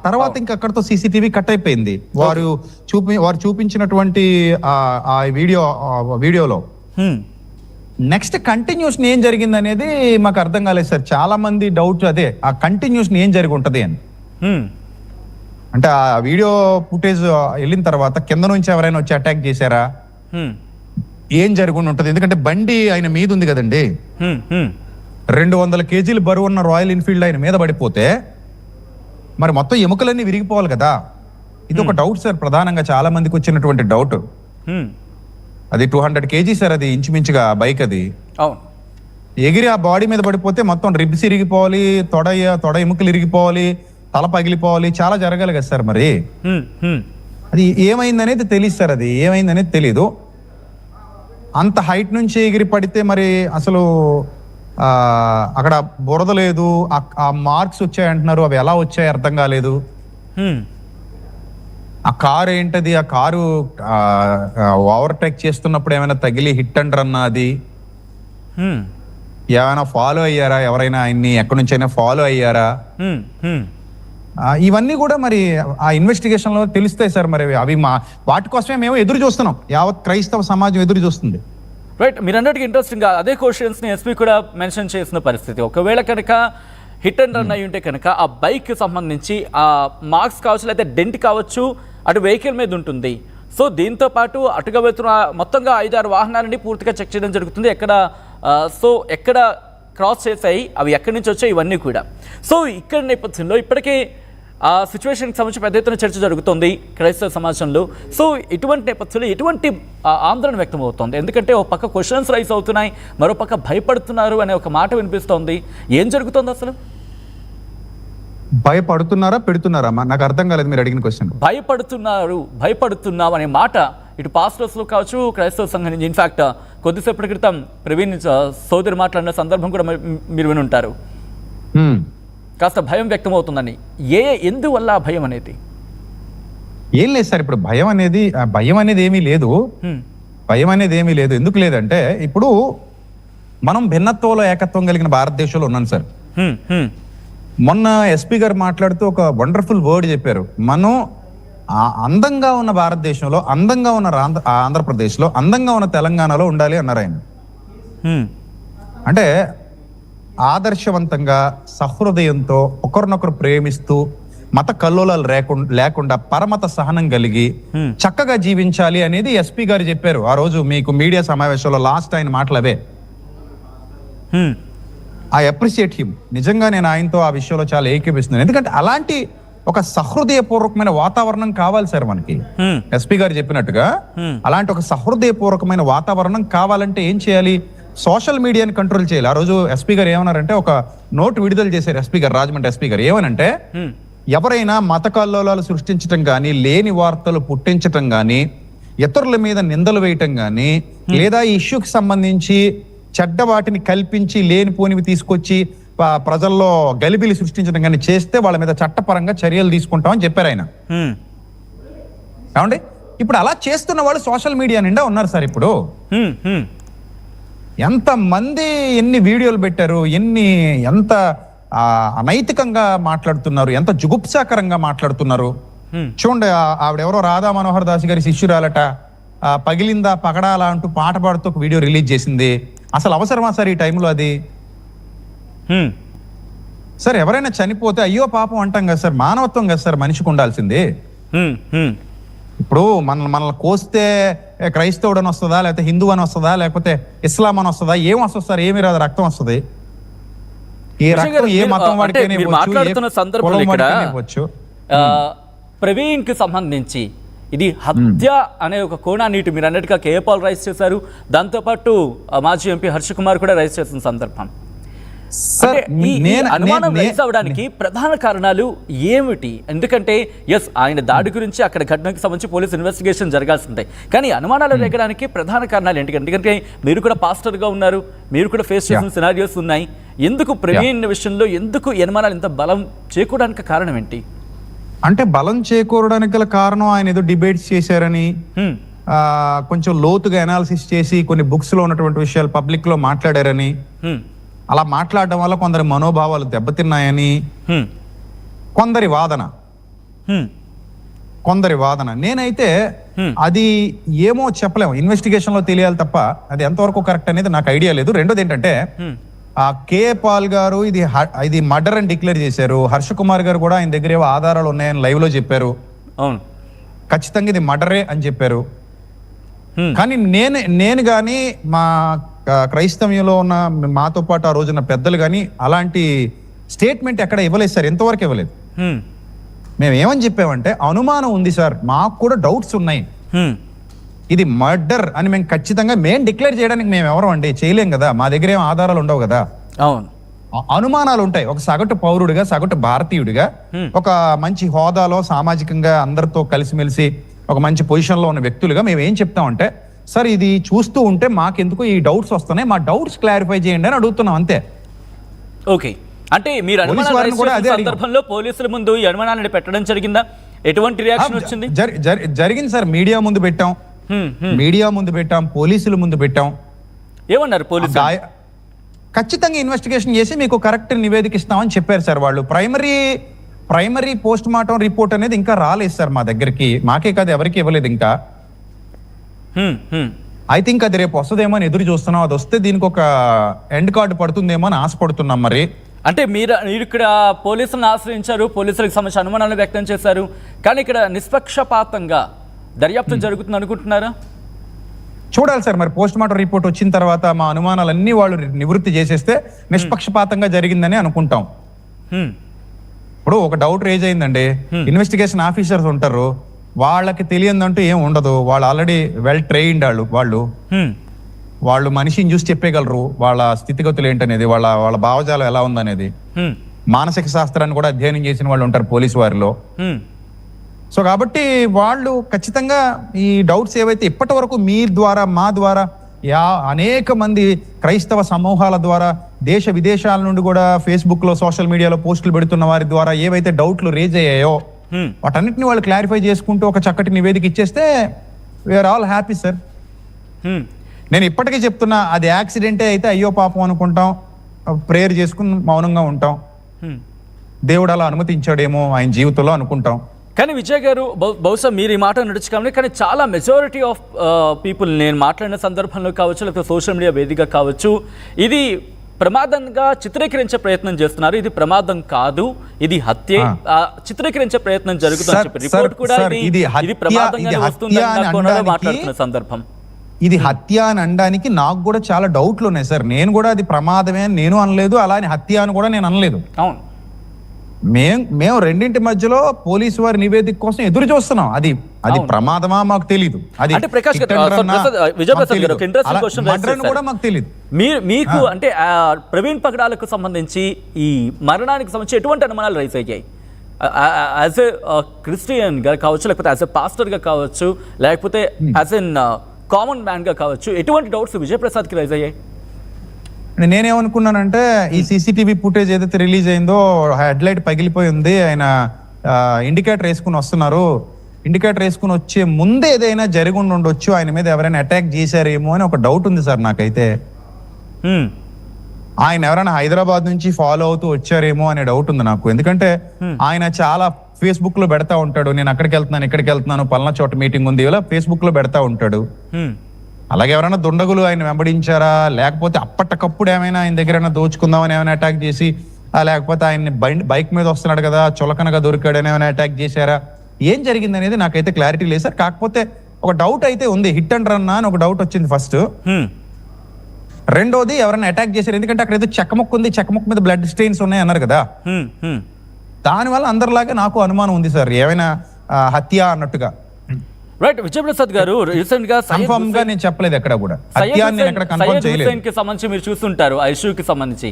తర్వాత ఇంకా అక్కడతో సీసీటీవీ కట్ అయిపోయింది. వారు చూపించినటువంటి ఆ వీడియోలో నెక్స్ట్ కంటిన్యూషన్ ఏం జరిగింది అనేది మాకు అర్థం కాలేదు సార్. చాలా మంది డౌట్ అదే, ఆ కంటిన్యూషన్ ఏం జరిగి ఉంటది అని. అంటే ఆ వీడియో ఫుటేజ్ వెళ్ళిన తర్వాత కింద నుంచి ఎవరైనా వచ్చి అటాక్ చేశారా, ఏం జరుగుండి ఉంటది? ఎందుకంటే బండి ఆయన మీద ఉంది కదండి, 200 కేజీలు బరువు ఉన్న రాయల్ ఎన్ఫీల్డ్ ఆయన మీద పడిపోతే మరి మొత్తం ఎముకలన్నీ విరిగిపోవాలి కదా. ఇది ఒక డౌట్ సార్, ప్రధానంగా చాలా మందికి వచ్చినటువంటి డౌట్. అది 200 కేజీ సార్, అది ఇంచుమించుగా బైక్. అది ఎగిరి ఆ బాడీ మీద పడిపోతే మొత్తం రిబ్స్ ఇరిగిపోవాలి, తొడ ఎముకలు ఇరిగిపోవాలి, తల పగిలిపోవాలి, చాలా జరగాలి కదా సార్. మరి అది ఏమైందనేది తెలియదు సార్, అది ఏమైందనేది తెలీదు. అంత హైట్ నుంచి ఎగిరి పడితే మరి అసలు అక్కడ బురద లేదు, ఆ మార్క్స్ వచ్చాయంటున్నారు, అవి ఎలా వచ్చాయి అర్థం కాలేదు. ఆ కారు ఏంటది, ఆ కారు ఓవర్టేక్ చేస్తున్నప్పుడు ఏమైనా తగిలి హిట్ అండ్ రన్ అది ఏమైనా ఫాలో అయ్యారా, ఎవరైనా ఆయన్ని ఎక్కడి నుంచైనా ఫాలో అయ్యారా, ఇవన్నీ కూడా మరి ఆ ఇన్వెస్టిగేషన్ లో తెలుస్తాయి సార్. మరి అవి వాటి కోసమే మేము ఎదురు చూస్తున్నాం, యావత్ క్రైస్తవ సమాజం ఎదురు చూస్తుంది. రైట్, మీరు అన్నట్టుగా ఇంట్రెస్టింగ్ గా అదే క్వశ్చన్స్ ని ఎస్పీ కూడా మెన్షన్ చేసిన పరిస్థితి. ఒకవేళ కనుక హిట్ అండ్ రన్ అయి ఉంటే కనుక ఆ బైక్ సంబంధించి ఆ మార్క్స్ కావచ్చు, లేదా డెంట్ కావచ్చు, అటు వెహికల్ మీద ఉంటుంది. సో దీంతో పాటు అటుగా వెళ్తున్న మొత్తంగా 5-6 వాహనాలని పూర్తిగా చెక్ చేయడం జరుగుతుంది. ఎక్కడ క్రాస్ చేశాయి, అవి ఎక్కడి నుంచి వచ్చాయి, ఇవన్నీ కూడా. సో ఇక్కడ నేపథ్యంలో ఇప్పటికే ఆ సిచ్యువేషన్కి సంబంధించి పెద్ద ఎత్తున చర్చ జరుగుతుంది క్రైస్తవ సమాజంలో. సో ఇటువంటి నేపథ్యంలో ఎటువంటి ఆందోళన వ్యక్తం అవుతుంది? ఎందుకంటే ఒక పక్క క్వశ్చన్స్ రైజ్ అవుతున్నాయి, మరో పక్క భయపడుతున్నారు అనే ఒక మాట వినిపిస్తోంది. ఏం జరుగుతుంది అసలు? భయపడుతున్నారా పెడుతున్నారా నాకు అర్థం కాలేదు మీరు అడిగిన క్వశ్చన్. భయపడుతున్నాం అనే మాట ఇటు పాస్టర్స్ లో కావచ్చు, క్రైస్తవ సంఘం నుంచి. ఇన్ఫాక్ట్ కొద్దిసేపటి క్రితం ప్రవీణ్ సోదరి మాట్లాడిన సందర్భం కూడా మీరు వినుంటారు. కాస్త భయం వ్యక్తం అవుతుందని. ఎందువల్ల భయం అనేది? ఏం లేదు సార్, ఇప్పుడు భయం అనేది ఏమీ లేదు. ఎందుకు లేదంటే ఇప్పుడు మనం భిన్నత్వంలో ఏకత్వం కలిగిన భారతదేశంలో ఉన్నాం సార్. మొన్న ఎస్పీ గారు మాట్లాడుతూ ఒక వండర్ఫుల్ వర్డ్ చెప్పారు. మనం అందంగా ఉన్న భారతదేశంలో, అందంగా ఉన్న ఆంధ్రప్రదేశ్లో, అందంగా ఉన్న తెలంగాణలో ఉండాలి అన్నారు ఆయన. అంటే ఆదర్శవంతంగా, సహృదయంతో, ఒకరినొకరు ప్రేమిస్తూ, మత కల్లోలాలు లేకుండా పరమత సహనం కలిగి చక్కగా జీవించాలి అనేది ఎస్పీ గారు చెప్పారు ఆ రోజు మీకు మీడియా సమావేశంలో. లాస్ట్ ఆయన మాటలు అవే. I appreciate him. నిజంగా నేను ఆయనతో ఆ విషయంలో చాలా ఏకీపిస్తున్నాను. ఎందుకంటే అలాంటి ఒక సహృదయపూర్వకమైన వాతావరణం కావాలి సార్ మనకి. ఎస్పీ గారు చెప్పినట్టుగా అలాంటి ఒక సహృదయపూర్వకమైన వాతావరణం కావాలంటే ఏం చేయాలి? సోషల్ మీడియాని కంట్రోల్ చేయాలి. ఆ రోజు ఎస్పీ గారు ఏమన్నారంటే ఒక నోట్ విడుదల చేశారు ఎస్పీ గారు, రాజమండ్రి ఎస్పీ గారు. ఏమనంటే ఎవరైనా మత కల్లోలాలు సృష్టించడం కానీ, లేని వార్తలు పుట్టించటం కానీ, ఇతరుల మీద నిందలు వేయటం కానీ, లేదా ఈ ఇష్యూకి సంబంధించి చెడ్డ వాటిని కల్పించి లేనిపోనివి తీసుకొచ్చి ప్రజల్లో గలిబిలి సృష్టించడం కానీ చేస్తే వాళ్ళ మీద చట్టపరంగా చర్యలు తీసుకుంటామని చెప్పారు ఆయన. ఏమండి, ఇప్పుడు అలా చేస్తున్న వాళ్ళు సోషల్ మీడియా నిండా ఉన్నారు సార్. ఇప్పుడు ఎంత మంది ఎన్ని వీడియోలు పెట్టారు, ఎంత అనైతికంగా మాట్లాడుతున్నారు, ఎంత జుగుప్సాకరంగా మాట్లాడుతున్నారు. చూడండి, ఆవిడెవరో రాధా మనోహర్ దాస్ గారి శిష్యురాలట, పగిలిందా పగడాలా అంటూ పాట పాడుతూ ఒక వీడియో రిలీజ్ చేసింది. అసలు అవసరమా సార్ ఈ టైంలో అది? సార్ ఎవరైనా చనిపోతే అయ్యో పాపం అంటాం కదా సార్, మానవత్వం కదా సార్ మనిషికి ఉండాల్సింది. ఇప్పుడు మనల్ని కోస్తే క్రైస్తవుడు అని వస్తుందా, లేకపోతే హిందూ అని వస్తుందా, లేకపోతే ఇస్లాం అని వస్తుందా? ఏం వస్తుంది సార్? ఏమి రాదు, రక్తం వస్తుంది. ఏ రక్తం ఏ మతం వాడికైనా ఇవ్వచ్చు. ప్రవీణ్ కి సంబంధించి ఇది హత్య అనే ఒక కోణాన్ని ఇటు మీరు అన్నట్టుగా కేపాల్ రైజ్ చేశారు. దాంతోపాటు మాజీ ఎంపీ హర్ష కుమార్ కూడా రైజ్ చేసిన సందర్భం. అనుమానం రైజ్ అవడానికి ప్రధాన కారణాలు ఏమిటి? ఎందుకంటే ఆయన దాడి గురించి అక్కడ ఘటనకు సంబంధించి పోలీస్ ఇన్వెస్టిగేషన్ జరగాల్సిందే, కానీ అనుమానాలు రేగడానికి ప్రధాన కారణాలు ఏంటి? ఎందుకంటే మీరు కూడా పాస్టర్ గా ఉన్నారు, మీరు కూడా ఫేస్ చేసిన సినారియోస్ ఉన్నాయి. ఎందుకు ప్రవీణ్ విషయంలో ఎందుకు అనుమానాలు ఇంత బలం చేకూరడానికి కారణం ఏంటి? అంటే బలం చేకూరడానికి గల కారణం ఆయన ఏదో డిబేట్స్ చేశారని, కొంచెం లోతుగా అనాలిసిస్ చేసి కొన్ని బుక్స్ లో ఉన్నటువంటి విషయాలు పబ్లిక్ లో మాట్లాడారని, అలా మాట్లాడడం వల్ల కొందరి మనోభావాలు దెబ్బతిన్నాయని కొందరి వాదన. కొందరి వాదన. నేనైతే అది ఏమో చెప్పలేము, ఇన్వెస్టిగేషన్ లో తెలియాలి తప్ప అది ఎంతవరకు కరెక్ట్ అనేది నాకు ఐడియా లేదు. రెండోది ఏంటంటే ఆ కే పాల్ గారు ఇది మర్డర్ అని డిక్లేర్ చేశారు. హర్ష కుమార్ గారు కూడా ఆయన దగ్గర ఏవో ఆధారాలు ఉన్నాయని లైవ్ లో చెప్పారు. అవును, ఖచ్చితంగా ఇది మర్డరే అని చెప్పారు. కానీ నేను కానీ మా క్రైస్తవ్యంలో ఉన్న మాతో పాటు ఆ రోజున పెద్దలు కానీ అలాంటి స్టేట్మెంట్ ఎక్కడ ఇవ్వలేదు సార్, ఎంతవరకు ఇవ్వలేదు. మేము ఏమని చెప్పామంటే అనుమానం ఉంది సార్, మాకు కూడా డౌట్స్ ఉన్నాయి, ఇది మర్డర్ అని మేము ఖచ్చితంగా డిక్లేర్ చేయడానికి మేము ఎవరు అండి, చేయలేం కదా, మా దగ్గర ఏం ఆధారాలు ఉండవు కదా. అవును, అనుమానాలు ఉంటాయి. ఒక సగటు పౌరుడిగా, సగటు భారతీయుడిగా, ఒక మంచి హోదాలో సామాజికంగా అందరితో కలిసిమెలిసి ఒక మంచి పొజిషన్ లో ఉన్న వ్యక్తులుగా మేము ఏం చెప్తామంటే, సార్ ఇది చూస్తూ ఉంటే మాకెందుకు ఈ డౌట్స్ వస్తున్నాయి, మా డౌట్స్ క్లారిఫై చేయండి అని అడుగుతున్నాం అంతే. ఓకే, అంటే మీరు సందర్భంలో పోలీసుల ముందు ఈ అనుమానాలను పెట్టడం జరిగిందా? ఎటువంటి రియాక్షన్ వచ్చింది? జరిగింది సార్, మీడియా ముందు పెట్టాం, పోలీసుల ముందు పెట్టాం. ఏమన్నారు పోలీసులు? ఖచ్చితంగా ఇన్వెస్టిగేషన్ చేసి మీకు కరెక్ట్ నివేదిక ఇస్తామని చెప్పారు సార్ వాళ్ళు. ప్రైమరీ పోస్ట్ మార్టం రిపోర్ట్ అనేది ఇంకా రాలేదు సార్ మా దగ్గరికి, మాకే కాదు ఎవరికి ఇవ్వలేదు ఇంకా. ఐ థింక్ అది రేపు వస్తుందేమో అని ఎదురు చూస్తున్నాం. అది వస్తే దీనికి ఒక ఎండ్ కార్డు పడుతుందేమో అని ఆశపడుతున్నాం. మరి అంటే మీరు ఇక్కడ పోలీసులను ఆశ్రయించారు, పోలీసులకు సంబంధించిన అనుమానాలు వ్యక్తం చేశారు, కానీ ఇక్కడ నిష్పక్షపాతంగా దర్యాప్తు జరుగుతుంది అనుకుంటున్నారా? చూడాలి సార్, మరి పోస్ట్ మార్టం రిపోర్ట్ వచ్చిన తర్వాత మా అనుమానాలన్నీ వాళ్ళు నివృత్తి చేసేస్తే నిష్పక్షపాతంగా జరిగిందని అనుకుంటాం. ఇప్పుడు ఒక డౌట్ రేజ్ అయిందండి, ఇన్వెస్టిగేషన్ ఆఫీసర్స్ ఉంటారు, వాళ్ళకి తెలియదంటూ ఏం ఉండదు, వాళ్ళు ఆల్రెడీ వెల్ ట్రైన్డ్ వాళ్ళు మనిషిని చూసి చెప్పగలరు వాళ్ళ స్థితిగతులు ఏంటనేది, వాళ్ళ భావజాలం ఎలా ఉందనేది. మానసిక శాస్త్రాన్ని కూడా అధ్యయనం చేసిన వాళ్ళు ఉంటారు పోలీసు వారిలో. సో కాబట్టి వాళ్ళు ఖచ్చితంగా ఈ డౌట్స్ ఏవైతే ఇప్పటి వరకు మీ ద్వారా మా ద్వారా అనేక మంది క్రైస్తవ సమూహాల ద్వారా దేశ విదేశాల నుండి కూడా ఫేస్బుక్ లో సోషల్ మీడియాలో పోస్టులు పెడుతున్న వారి ద్వారా ఏవైతే డౌట్లు రేజ్ అయ్యాయో వాటన్నిటిని వాళ్ళు క్లారిఫై చేసుకుంటూ ఒక చక్కటి నివేదిక ఇచ్చేస్తే వీఆర్ ఆల్ హ్యాపీ సార్. నేను ఇప్పటికీ చెప్తున్నా, అది యాక్సిడెంటే అయితే అయ్యో పాపం అనుకుంటాం, ప్రేయర్ చేసుకుని మౌనంగా ఉంటాం, దేవుడు అలా అనుమతించాడేమో ఆయన జీవితంలో అనుకుంటాం. కానీ విజయ్ గారు, బహుశా మీరు ఈ మాట నడుచుకోవాలి, కానీ చాలా మెజారిటీ ఆఫ్ పీపుల్ నేను మాట్లాడిన సందర్భంలో కావచ్చు, లేకపోతే సోషల్ మీడియా వేదిక కావచ్చు, ఇది ప్రమాదంగా చిత్రీకరించే ప్రయత్నం చేస్తున్నారు. ఇది ప్రమాదం కాదు, ఇది హత్య చిత్రీకరించే ప్రయత్నం జరుగుతుంది చెప్పి రిపోర్ట్ కూడా ఇది ప్రమాదంగా వస్తుందని మాట్లాడుతున్న సందర్భం. ఇది హత్య అని అనడానికి నాకు కూడా చాలా డౌట్లు ఉన్నాయి సార్. నేను కూడా అది ప్రమాదమే అని నేను అనలేదు, అలానే హత్య అని కూడా నేను అనలేదు. అవును, మేము రెండింటి మధ్యలో పోలీసు వారి నివేదిక కోసం ఎదురు చూస్తున్నాం. అది ప్రమాదమా మాకు తెలియదు, అది కూడా మాకు తెలియదు. మీకు అంటే ప్రవీణ్ పగడాలకు సంబంధించి ఈ మరణానికి సంబంధించి ఎటువంటి అనుమానాలు రైజ్ అయ్యాయి? యాజ్ ఎ క్రిస్టియన్ గా కావచ్చు, లేకపోతే యాజ్ ఎ పాస్టర్ గా కావచ్చు, లేకపోతే యాజ్ ఎన్ కామన్ మ్యాన్ గా కావచ్చు, ఎటువంటి డౌట్స్ విజయప్రసాద్ కి రైజ్ అయ్యాయి? నేనేమనుకున్నానంటే, ఈ సీసీటీవీ ఫుటేజ్ ఏదైతే రిలీజ్ అయిందో హెడ్ లైట్ పగిలిపోయి ఉంది, ఆయన ఇండికేటర్ వేసుకుని వస్తున్నారు, ఇండికేటర్ వేసుకుని వచ్చే ముందే ఏదైనా జరిగి ఉండొచ్చు, ఆయన మీద ఎవరైనా అటాక్ చేశారేమో అని ఒక డౌట్ ఉంది సార్ నాకైతే. ఆయన ఎవరైనా హైదరాబాద్ నుంచి ఫాలో అవుతూ వచ్చారేమో అనే డౌట్ ఉంది నాకు. ఎందుకంటే ఆయన చాలా ఫేస్బుక్ లో పెడతా ఉంటాడు, నేను అక్కడికి వెళ్తున్నాను, ఇక్కడికి వెళ్తున్నాను, పలానా చోట మీటింగ్ ఉంది, ఇలా ఫేస్బుక్ లో పెడతా ఉంటాడు. అలాగే ఎవరైనా దుండగులు ఆయన వెంబడించారా, లేకపోతే అప్పటికప్పుడు ఏమైనా ఆయన దగ్గర దోచుకుందామని ఏమైనా అటాక్ చేసి, లేకపోతే ఆయన బైక్ మీద వస్తున్నాడు కదా చులకనగా దొరికాడని ఏమైనా అటాక్ చేశారా, ఏం జరిగింది అనేది నాకైతే క్లారిటీ లేదు సార్. కాకపోతే ఒక డౌట్ అయితే ఉంది, హిట్ అండ్ రన్ అని ఒక డౌట్ వచ్చింది ఫస్ట్. రెండోది ఎవరైనా అటాక్ చేశారు, ఎందుకంటే అక్కడ ఏదో చెక్కముక్కు ఉంది, చెక్కముక్కు మీద బ్లడ్ స్టెయిన్స్ ఉన్నాయి అన్నారు కదా, దానివల్ల అందరిలాగే నాకు అనుమానం ఉంది సార్, ఏమైనా హత్య అన్నట్టుగా. రైట్, విజయప్రసాద్ గారు, రీసెంట్ గా కన్ఫర్మ్ గా నేను చెప్పలేదు ఎక్కడ కూడా హత్య, నేను ఎక్కడ కన్ఫర్మ్ చేయలేదు. సంబంధించి మీరు చూస్తుంటారు ఆ ఇష్యూకి సంబంధించి